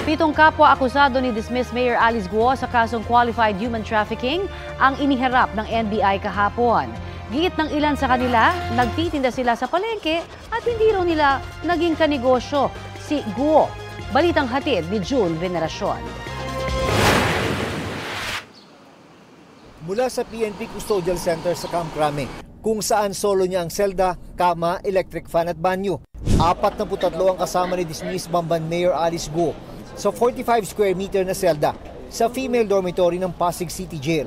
Pitong kapwa akusado ni dismissed Mayor Alice Guo sa kasong qualified human trafficking ang iniharap ng NBI kahapon. Giit ng ilan sa kanila, nagtitinda sila sa palengke at hindi raw nila naging kanegosyo si Guo. Balitang hatid ni June Veneracion. Mula sa PNP Custodial Center sa Camp Crame, kung saan solo niya ang selda, kama, electric fan at banyo. 43 ang kasama ni dismissed Bamban Mayor Alice Guo sa 45 square meter na selda sa female dormitory ng Pasig City Jail.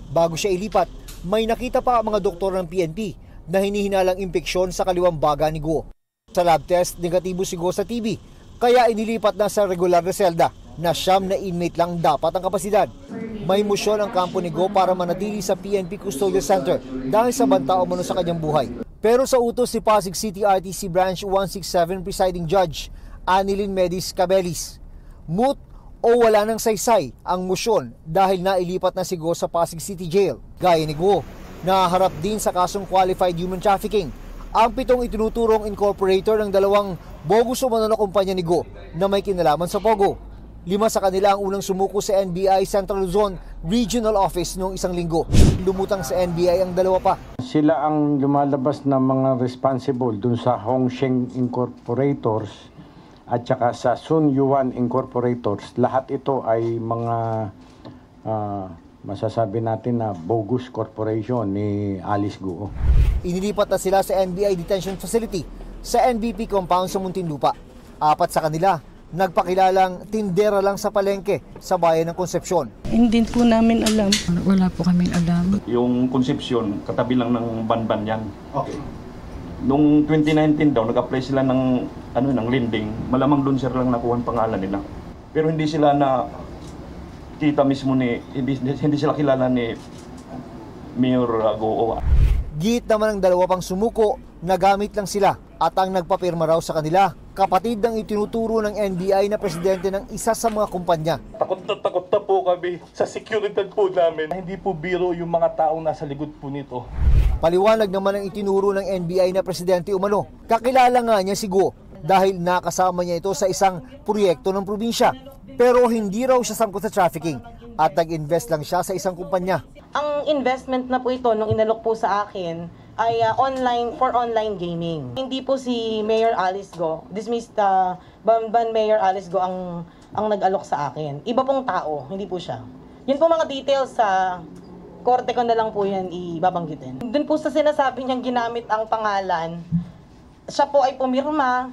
Bago siya ilipat, may nakita pa ang mga doktor ng PNP na hinihinalang impeksyon sa kaliwang baga ni Guo. Sa lab test, negatibo si Guo sa TB, kaya inilipat na sa regular na selda na 9 na inmate lang dapat ang kapasidad. May motion ang kampo ni Guo para manatili sa PNP Custodial Center dahil sa banta umano sa kanyang buhay. Pero sa utos si Pasig City RTC Branch 167 Presiding Judge Anilin Medis Cabelis, moot o wala ng saysay ang motion dahil nailipat na si Guo sa Pasig City Jail. Gaya ni Guo, naharap din sa kasong qualified human trafficking ang 7 itinuturong incorporator ng 2 bogus umano na kumpanya ni Guo na may kinalaman sa Pogo. 5 sa kanila ang unang sumuko sa NBI Central Luzon Regional Office noong 1 linggo. Lumutang sa NBI ang 2 pa. Sila ang lumalabas na mga responsible dun sa Hongsheng Incorporators at saka sa Sun Yuan Incorporators. Lahat ito ay mga masasabi natin na bogus corporation ni Alice Guo. Inilipat na sila sa NBI Detention Facility sa NBP compound sa Muntinlupa. 4 sa kanila nagpakilalang tindera lang sa palengke sa bayan ng Concepcion. Hindi po namin alam. Wala po kaming alam. Yung Concepcion, katabi lang ng Banban yan. Okay. Noong 2019 daw, nag-apply sila ng lending. Malamang doon sila lang nakuha ang pangalan nila. Pero hindi sila na kita mismo hindi sila kilala ni Mayor Guo. Giit naman ang 2 pang sumuko, nagamit lang sila at ang nagpapirma raw sa kanila, kapatid ng itinuturo ng NBI na presidente ng isa sa mga kumpanya. Takot na po kami sa seguridad po namin. Hindi po biro yung mga taong nasa likod po nito. Paliwanag naman ang itinuro ng NBI na presidente umano. Kakilala nga niya si Guo dahil nakasama niya ito sa isang proyekto ng probinsya. Pero hindi raw siya sangkot sa trafficking at nag-invest lang siya sa isang kumpanya. Ang investment na po ito nung inalok po sa akin ay online gaming. Hindi po si Mayor Alice Guo, dismissed Bamban Mayor Alice Guo ang nag-alok sa akin. Iba pong tao, hindi po siya. Yun po mga details sa korte ko na lang po yan ibabanggitin. Doon po sa sinasabi niyang ginamit ang pangalan, siya po ay pumirma,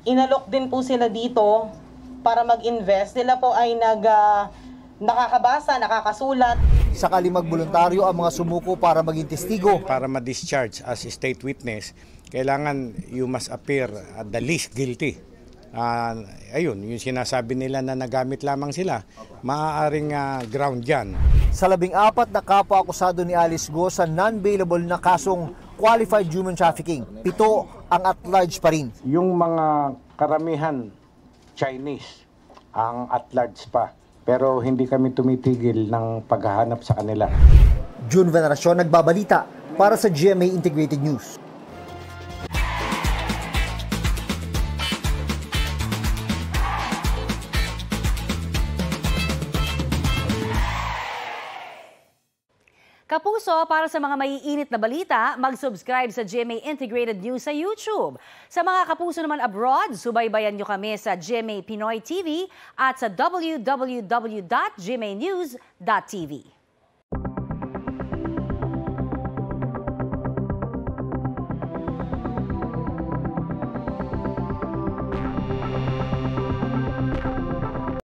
inalok din po sila dito para mag-invest. Sila po ay nakakabasa, nakakasulat. Sakali magboluntaryo ang mga sumuko para maging testigo. Para ma-discharge as a state witness, kailangan you must appear at the least guilty. Ayun, yung sinasabi nila na nagamit lamang sila, maaaring ground yan. Sa 14 na kapwa akusado ni Alice Guo sa non-bailable na kasong qualified human trafficking, 7 ang at large pa rin. Yung mga karamihan Chinese ang at large pa, pero hindi kami tumitigil ng paghahanap sa kanila. June Veneracion nagbabalita para sa GMA Integrated News. Kapuso, para sa mga maiinit na balita, mag-subscribe sa GMA Integrated News sa YouTube. Sa mga kapuso naman abroad, subaybayan nyo kami sa GMA Pinoy TV at sa www.gmanews.tv.